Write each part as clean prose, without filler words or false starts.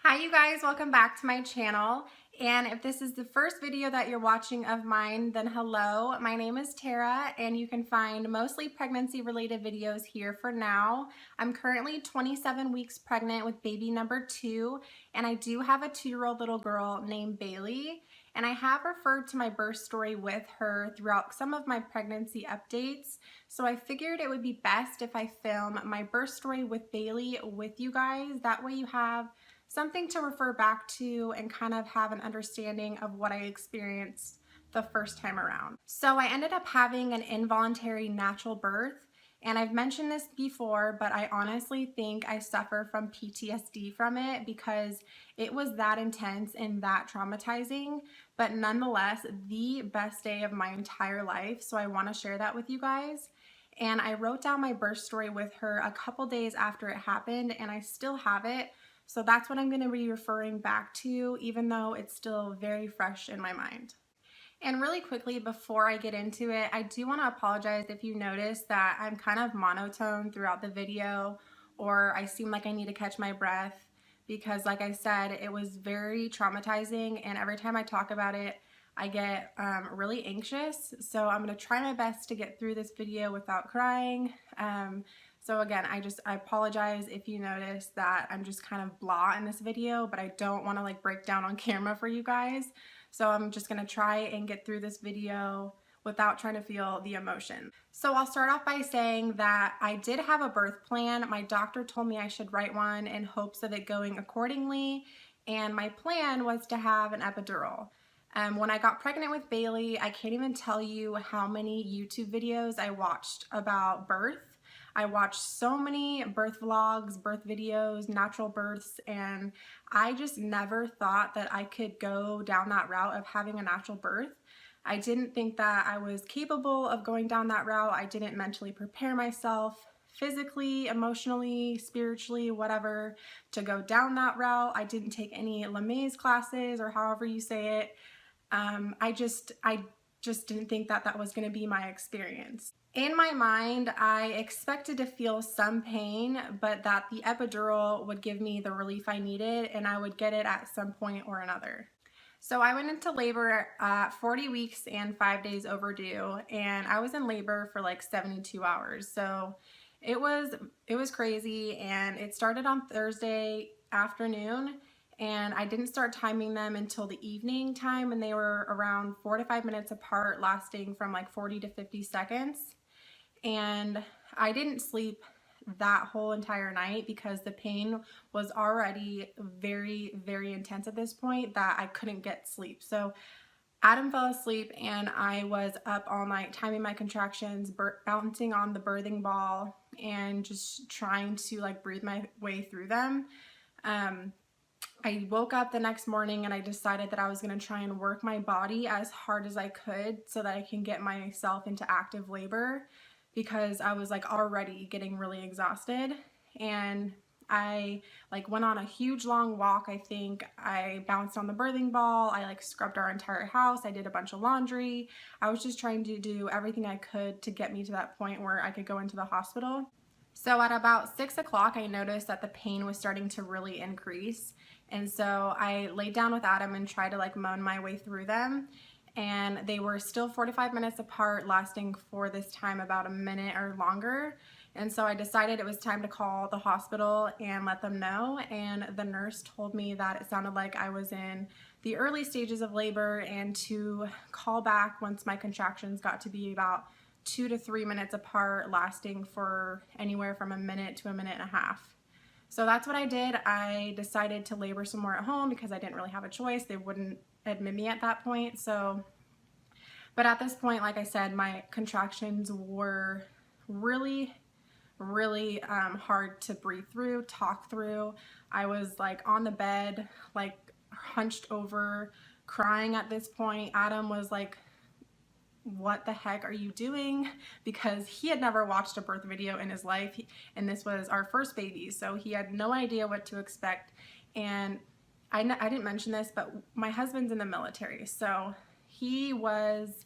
Hi you guys, welcome back to my channel. And if this is the first video that you're watching of mine, then hello, my name is Tara and you can find mostly pregnancy related videos here for now. I'm currently 27 weeks pregnant with baby number 2, and I do have a 2-year-old little girl named Baylee. And I have referred to my birth story with her throughout some of my pregnancy updates. So I figured it would be best if I film my birth story with Baylee with you guys. That way you have something to refer back to and kind of have an understanding of what I experienced the first time around. So I ended up having an involuntary natural birth, and I've mentioned this before, but I honestly think I suffer from PTSD from it because it was that intense and that traumatizing, but nonetheless, the best day of my entire life. So I want to share that with you guys. And I wrote down my birth story with her a couple days after it happened, and I still have it. So that's what I'm going to be referring back to, even though it's still very fresh in my mind. And really quickly before I get into it, I do want to apologize if you notice that I'm kind of monotone throughout the video, or I seem like I need to catch my breath, because like I said, it was very traumatizing, and every time I talk about it, I get really anxious. So I'm going to try my best to get through this video without crying. So again, I apologize if you notice that I'm just kind of blah in this video, but I don't want to like break down on camera for you guys. So I'm just going to try and get through this video without trying to feel the emotion. So I'll start off by saying that I did have a birth plan. My doctor told me I should write one in hopes of it going accordingly. And my plan was to have an epidural. When I got pregnant with Baylee, I can't even tell you how many YouTube videos I watched about birth. I watched so many birth vlogs, birth videos, natural births, and I just never thought that I could go down that route of having a natural birth. I didn't think that I was capable of going down that route. I didn't mentally prepare myself physically, emotionally, spiritually, whatever, to go down that route. I didn't take any LeMay's classes, or however you say it. I just didn't think that that was going to be my experience. In my mind, I expected to feel some pain, but that the epidural would give me the relief I needed and I would get it at some point or another. So I went into labor at 40 weeks and 5 days overdue, and I was in labor for like 72 hours. So it was crazy, and it started on Thursday afternoon, and I didn't start timing them until the evening time, and they were around 4 to 5 minutes apart, lasting from like 40 to 50 seconds. And I didn't sleep that whole entire night because the pain was already very, very intense at this point that I couldn't get sleep. So Adam fell asleep and I was up all night timing my contractions, bouncing on the birthing ball, and just trying to like breathe my way through them. I woke up the next morning and I decided that I was going to try and work my body as hard as I could so that I can get myself into active labor, because I was like already getting really exhausted. And I like went on a huge long walk. I think I bounced on the birthing ball. I like scrubbed our entire house. I did a bunch of laundry. I was just trying to do everything I could to get me to that point where I could go into the hospital. So at about 6 o'clock, I noticed that the pain was starting to really increase. And so I laid down with Adam and tried to like moan my way through them. And they were still 45 minutes apart, lasting for this time about a minute or longer. And so I decided it was time to call the hospital and let them know. And the nurse told me that it sounded like I was in the early stages of labor, and to call back once my contractions got to be about 2 to 3 minutes apart, lasting for anywhere from a minute to a minute and a half. So that's what I did. I decided to labor some more at home because I didn't really have a choice. They wouldn't admit me at that point. But at this point, like I said, my contractions were really hard to breathe through, talk through. I was like on the bed, like hunched over, crying at this point. Adam was like, what the heck are you doing? Because he had never watched a birth video in his life, and this was our first baby, so he had no idea what to expect. And I didn't mention this, but my husband's in the military, so he was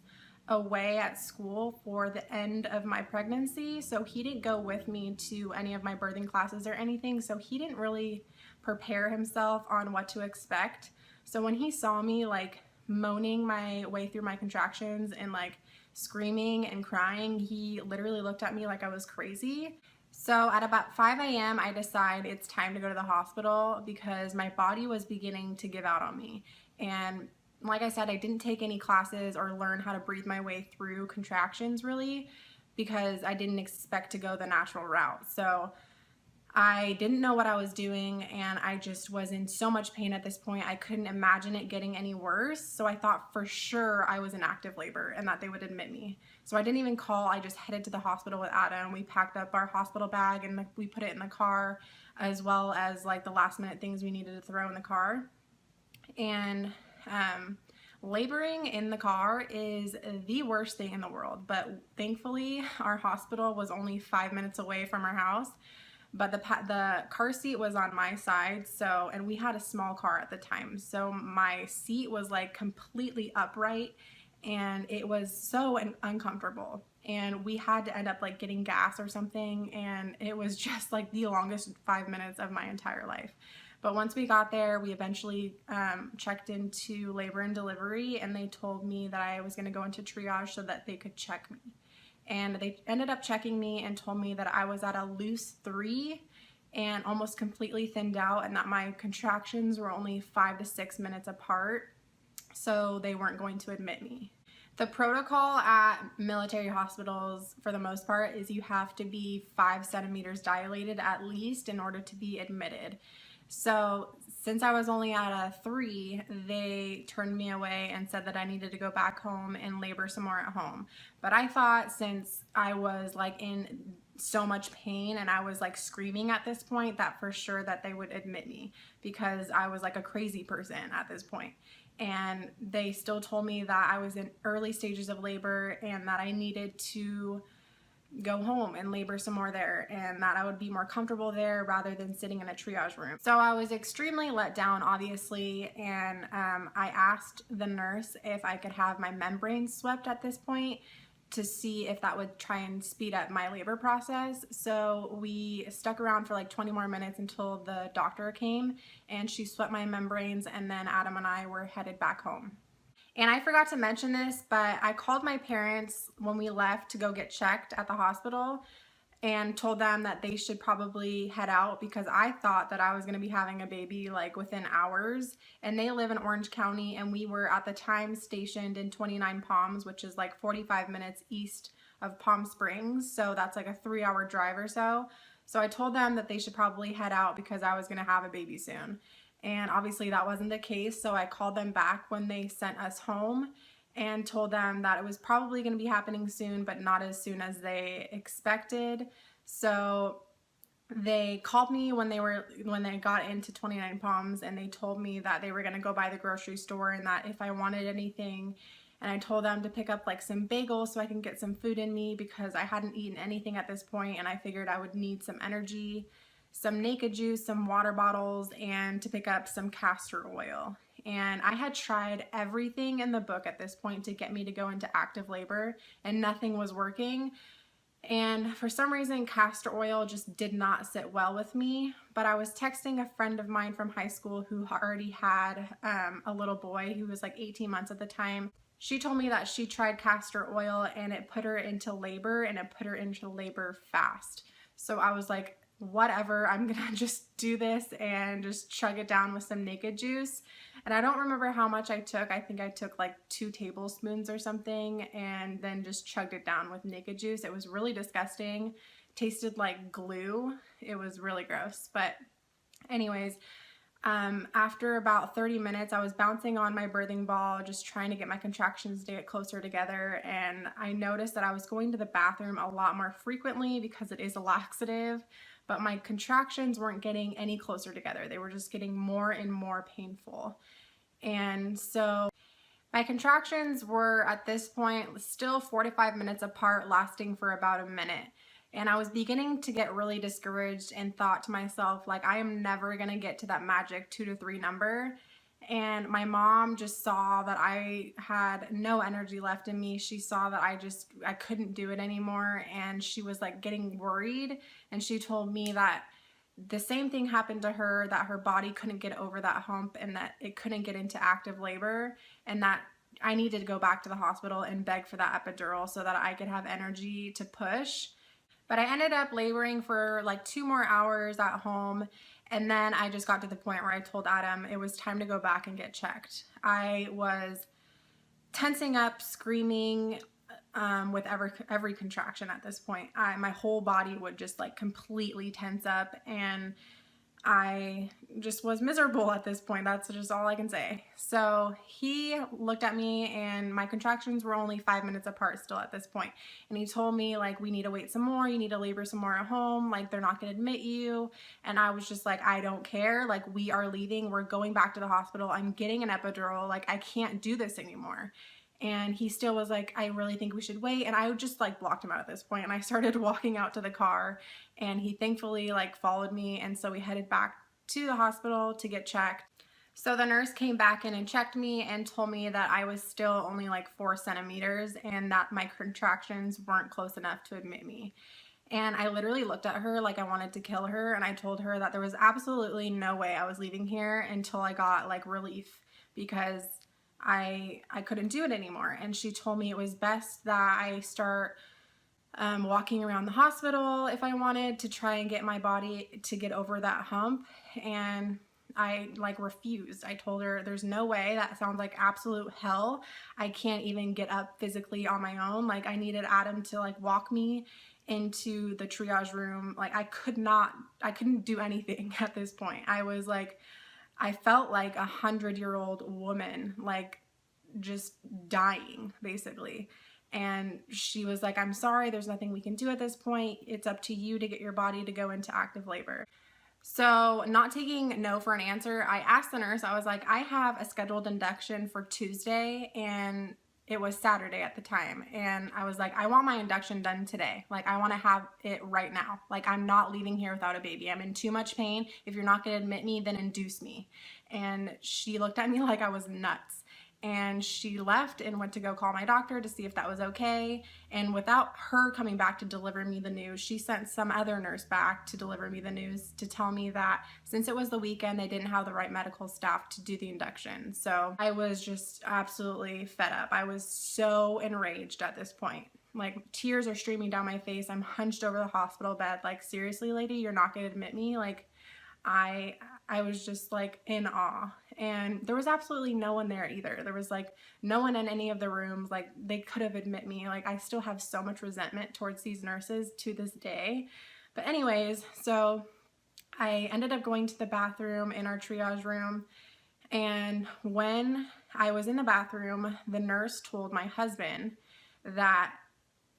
away at school for the end of my pregnancy, so he didn't go with me to any of my birthing classes or anything, so he didn't really prepare himself on what to expect. So when he saw me like moaning my way through my contractions and like screaming and crying, he literally looked at me like I was crazy. So at about 5 a.m. I decide it's time to go to the hospital because my body was beginning to give out on me. And like I said, I didn't take any classes or learn how to breathe my way through contractions really, because I didn't expect to go the natural route. So I didn't know what I was doing, and I just was in so much pain at this point. I couldn't imagine it getting any worse. So I thought for sure I was in active labor and that they would admit me. So I didn't even call. I just headed to the hospital with Adam. We packed up our hospital bag and we put it in the car, as well as like the last minute things we needed to throw in the car. And laboring in the car is the worst thing in the world. But thankfully our hospital was only 5 minutes away from our house. But the car seat was on my side, so, and we had a small car at the time, so my seat was like completely upright, and it was so uncomfortable, and we had to end up like getting gas or something, and it was just like the longest 5 minutes of my entire life. But once we got there, we eventually checked into labor and delivery, and they told me that I was going to go into triage so that they could check me. And they ended up checking me and told me that I was at a loose 3 and almost completely thinned out, and that my contractions were only 5 to 6 minutes apart, so they weren't going to admit me. The protocol at military hospitals for the most part is you have to be 5 centimeters dilated at least in order to be admitted. So since I was only at a 3, they turned me away and said that I needed to go back home and labor some more at home. But I thought, since I was like in so much pain and I was like screaming at this point, that for sure that they would admit me, because I was like a crazy person at this point. And they still told me that I was in early stages of labor and that I needed to go home and labor some more there, and that I would be more comfortable there rather than sitting in a triage room. So I was extremely let down, obviously, and I asked the nurse if I could have my membranes swept at this point to see if that would try and speed up my labor process. So we stuck around for like 20 more minutes until the doctor came, and she swept my membranes, and then Adam and I were headed back home. And I forgot to mention this, but I called my parents when we left to go get checked at the hospital and told them that they should probably head out, because I thought that I was going to be having a baby like within hours. And they live in Orange County, and we were at the time stationed in 29 Palms, which is like 45 minutes east of Palm Springs. So that's like a 3-hour drive or so. So I told them that they should probably head out because I was going to have a baby soon. And obviously that wasn't the case, so I called them back when they sent us home and told them that it was probably going to be happening soon, but not as soon as they expected. So they called me when they got into 29 Palms, and they told me that they were going to go by the grocery store and that if I wanted anything, and I told them to pick up like some bagels so I can get some food in me, because I hadn't eaten anything at this point and I figured I would need some energy, some naked juice, some water bottles, and to pick up some castor oil. And I had tried everything in the book at this point to get me to go into active labor, and nothing was working. And for some reason, castor oil just did not sit well with me. But I was texting a friend of mine from high school who already had a little boy who was like 18 months at the time. She told me that she tried castor oil and it put her into labor, and it put her into labor fast. So I was like, whatever, I'm gonna just do this and just chug it down with some naked juice. And I don't remember how much I took. I think I took like 2 tablespoons or something, and then just chugged it down with naked juice. It was really disgusting. Tasted like glue. It was really gross. But anyways, after about 30 minutes, I was bouncing on my birthing ball, just trying to get my contractions to get closer together. And I noticed that I was going to the bathroom a lot more frequently because it is a laxative, but my contractions weren't getting any closer together. They were just getting more and more painful. And so my contractions were at this point still 45 minutes apart, lasting for about a minute. And I was beginning to get really discouraged and thought to myself, like, I am never gonna get to that magic 2 to 3 number. And my mom just saw that I had no energy left in me. She saw that I couldn't do it anymore, and she was like getting worried, and she told me that the same thing happened to her, that her body couldn't get over that hump and that it couldn't get into active labor, and that I needed to go back to the hospital and beg for that epidural so that I could have energy to push. But I ended up laboring for like 2 more hours at home, and then I just got to the point where I told Adam it was time to go back and get checked. I was tensing up, screaming with every contraction at this point. My whole body would just like completely tense up, and I just was miserable at this point. That's just all I can say. So he looked at me, and my contractions were only 5 minutes apart still at this point. And he told me, like, we need to wait some more. You need to labor some more at home. Like, they're not going to admit you. And I was just like, I don't care. Like, we are leaving. We're going back to the hospital. I'm getting an epidural. Like, I can't do this anymore. And he still was like, I really think we should wait. And I just like blocked him out at this point. And I started walking out to the car, and he thankfully like followed me. And so we headed back to the hospital to get checked. So the nurse came back in and checked me and told me that I was still only like 4 centimeters and that my contractions weren't close enough to admit me. And I literally looked at her like I wanted to kill her. And I told her that there was absolutely no way I was leaving here until I got like relief, because I couldn't do it anymore. And she told me it was best that I start walking around the hospital if I wanted to try and get my body to get over that hump. And I like refused. I told her there's no way. That sounds like absolute hell. I can't even get up physically on my own. Like, I needed Adam to like walk me into the triage room. Like, I couldn't do anything at this point. I felt like a 100-year-old woman, like just dying basically. And she was like, I'm sorry, there's nothing we can do at this point. It's up to you to get your body to go into active labor. So, not taking no for an answer, I asked the nurse, I was like, I have a scheduled induction for Tuesday, and it was Saturday at the time. And I was like, I want my induction done today. Like, I want to have it right now. Like, I'm not leaving here without a baby. I'm in too much pain. If you're not going to admit me, then induce me. And she looked at me like I was nuts. And she left and went to go call my doctor to see if that was okay. And without her coming back to deliver me the news, she sent some other nurse back to deliver me the news to tell me that since it was the weekend, they didn't have the right medical staff to do the induction. So I was just absolutely fed up. I was so enraged at this point. Like, tears are streaming down my face. I'm hunched over the hospital bed. Like, seriously, lady, you're not going to admit me? Like, I was just like in awe. And there was absolutely no one there either. There was like no one in any of the rooms. Like, they could have admit me. Like, I still have so much resentment towards these nurses to this day. But anyways, so I ended up going to the bathroom in our triage room. And when I was in the bathroom, the nurse told my husband that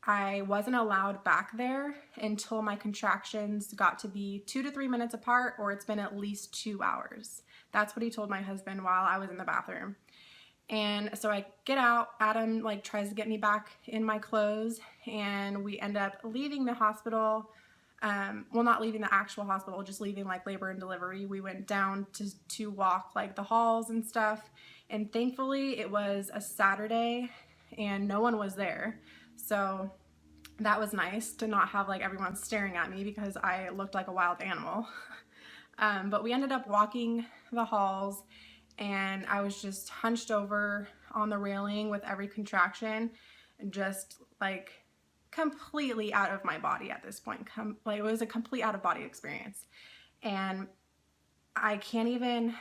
I wasn't allowed back there until my contractions got to be 2 to 3 minutes apart, or it's been at least 2 hours. That's what he told my husband while I was in the bathroom. And so I get out, Adam like tries to get me back in my clothes, and we end up leaving the hospital. Well, not leaving the actual hospital, just leaving like labor and delivery. We went down to walk like the halls and stuff. And thankfully it was a Saturday and no one was there. So that was nice to not have like everyone staring at me because I looked like a wild animal. But we ended up walking the halls, and I was just hunched over on the railing with every contraction, and just like completely out of my body at this point. Like, it was a complete out of body experience. And I can't even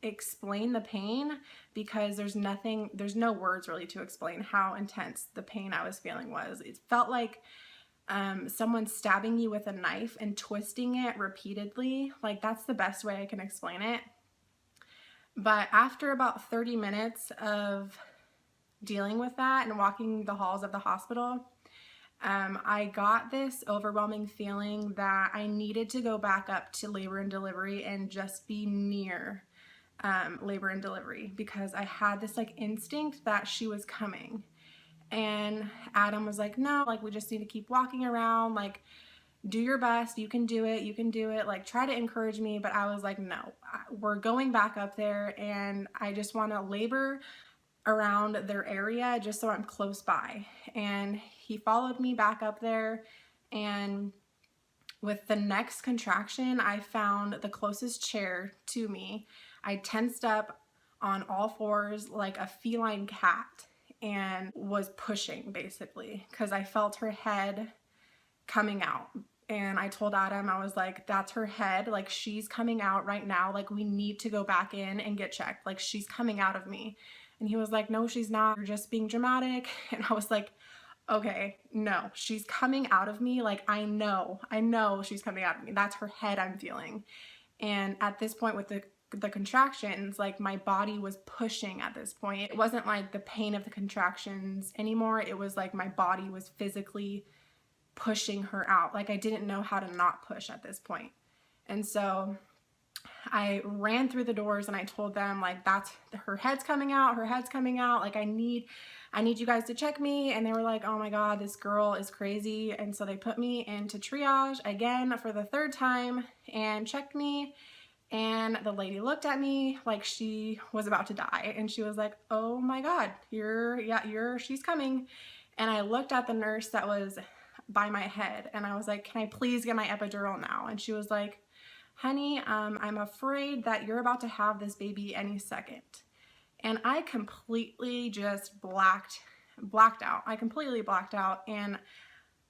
explain the pain because there's no words really to explain how intense the pain I was feeling was. It felt like someone stabbing you with a knife and twisting it repeatedly. Like, that's the best way I can explain it. But after about 30 minutes of dealing with that and walking the halls of the hospital, I got this overwhelming feeling that I needed to go back up to labor and delivery and just be near labor and delivery, because I had this like instinct that she was coming. And Adam was like, no, like, we just need to keep walking around, like, do your best, you can do it, like, try to encourage me. But I was like, no, we're going back up there, and I just want to labor around their area just so I'm close by. And he followed me back up there, and With the next contraction, I found the closest chair to me. I tensed up on all fours like a feline cat and was pushing basically because I felt her head coming out. And I told Adam, I was like, that's her head. Like, she's coming out right now. Like, we need to go back in and get checked. Like, she's coming out of me. And he was like, no, she's not. You're just being dramatic. And I was like, okay, no, she's coming out of me. Like, I know she's coming out of me. That's her head I'm feeling. And at this point with the contractions, like, my body was pushing at this point. It wasn't like the pain of the contractions anymore. It was like my body was physically pushing her out. Like, I didn't know how to not push at this point. And so I ran through the doors and I told them, like, that's her head's coming out, like, I need you guys to check me. And they were like, oh my God, this girl is crazy. And so they put me into triage again for the third time and checked me. And the lady looked at me like she was about to die. And she was like, oh my God, she's coming. And I looked at the nurse that was by my head and I was like, can I please get my epidural now? And she was like, honey, I'm afraid that you're about to have this baby any second. And I completely just blacked out. I completely blacked out. And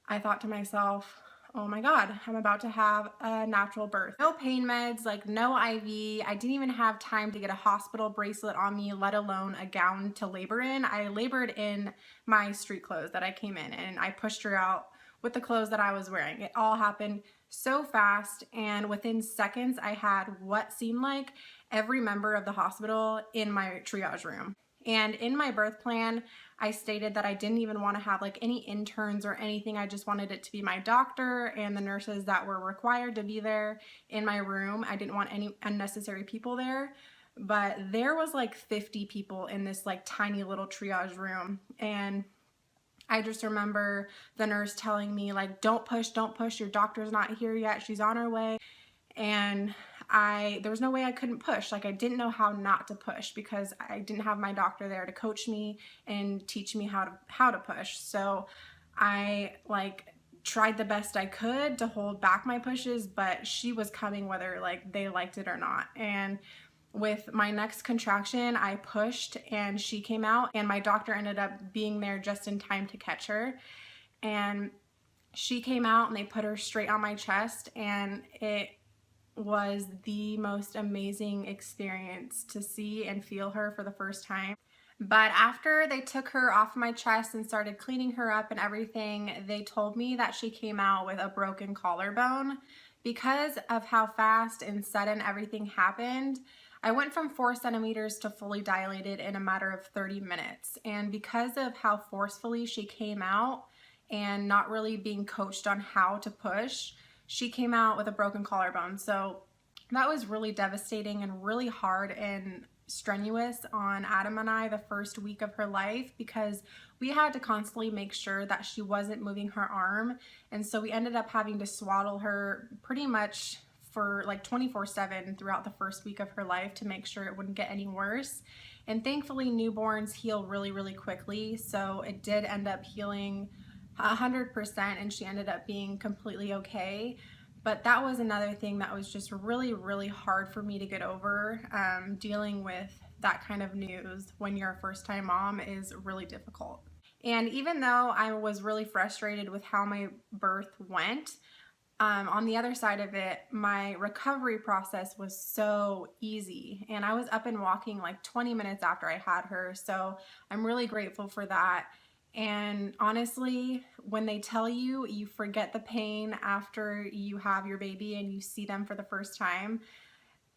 I thought to myself, oh my God, I'm about to have a natural birth. No pain meds, like no IV. I didn't even have time to get a hospital bracelet on me, let alone a gown to labor in. I labored in my street clothes that I came in, and I pushed her out with the clothes that I was wearing. It all happened so fast, and within seconds I had what seemed like every member of the hospital in my triage room. And in my birth plan, I stated that I didn't even want to have like any interns or anything. I just wanted it to be my doctor and the nurses that were required to be there in my room. I didn't want any unnecessary people there. But there was like 50 people in this like tiny little triage room. And I just remember the nurse telling me, like, don't push, your doctor's not here yet, she's on her way. And there was no way I couldn't push. Like, I didn't know how not to push because I didn't have my doctor there to coach me and teach me how to push. So I like tried the best I could to hold back my pushes, but she was coming whether like they liked it or not. And with my next contraction, I pushed and she came out, and my doctor ended up being there just in time to catch her. And she came out and they put her straight on my chest, and it was the most amazing experience to see and feel her for the first time. But after they took her off my chest and started cleaning her up and everything, they told me that she came out with a broken collarbone. Because of how fast and sudden everything happened, I went from 4 centimeters to fully dilated in a matter of 30 minutes. And because of how forcefully she came out and not really being coached on how to push, she came out with a broken collarbone. So that was really devastating and really hard and strenuous on Adam and I the first week of her life, because we had to constantly make sure that she wasn't moving her arm. And so we ended up having to swaddle her pretty much for like 24/7 throughout the first week of her life to make sure it wouldn't get any worse. And thankfully newborns heal really, really quickly. So it did end up healing 100%, and she ended up being completely okay. But that was another thing that was just really, really hard for me to get over. Dealing with that kind of news when you're a first-time mom is really difficult. And even though I was really frustrated with how my birth went, on the other side of it, my recovery process was so easy, and I was up and walking like 20 minutes after I had her. So I'm really grateful for that. And honestly, when they tell you you forget the pain after you have your baby and you see them for the first time,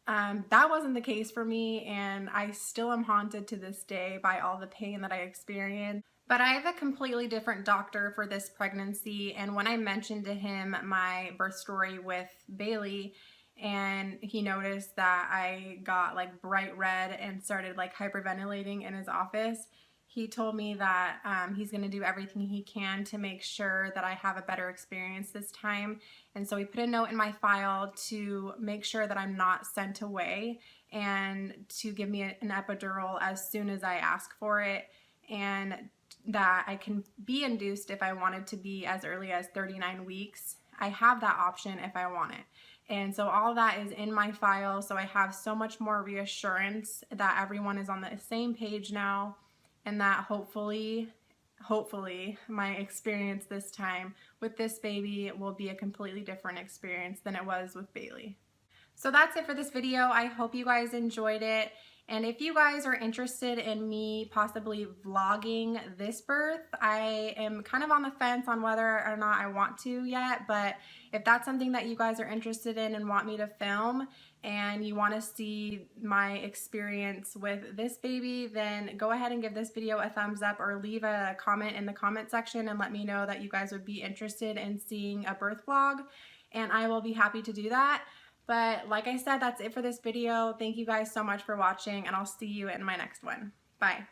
that wasn't the case for me, and I still am haunted to this day by all the pain that I experienced. But I have a completely different doctor for this pregnancy, and when I mentioned to him my birth story with Baylee, and he noticed that I got like bright red and started like hyperventilating in his office, he told me that he's going to do everything he can to make sure that I have a better experience this time. And so he put a note in my file to make sure that I'm not sent away, and to give me an epidural as soon as I ask for it, and that I can be induced if I wanted to be as early as 39 weeks. I have that option if I want it. And so all that is in my file, so I have so much more reassurance that everyone is on the same page now, and that hopefully my experience this time with this baby will be a completely different experience than it was with Baylee. So that's it for this video. I hope you guys enjoyed it. And if you guys are interested in me possibly vlogging this birth, I am kind of on the fence on whether or not I want to yet, but if that's something that you guys are interested in and want me to film, and you want to see my experience with this baby, then go ahead and give this video a thumbs up or leave a comment in the comment section and let me know that you guys would be interested in seeing a birth vlog, and I will be happy to do that. But like I said, that's it for this video. Thank you guys so much for watching, and I'll see you in my next one. Bye.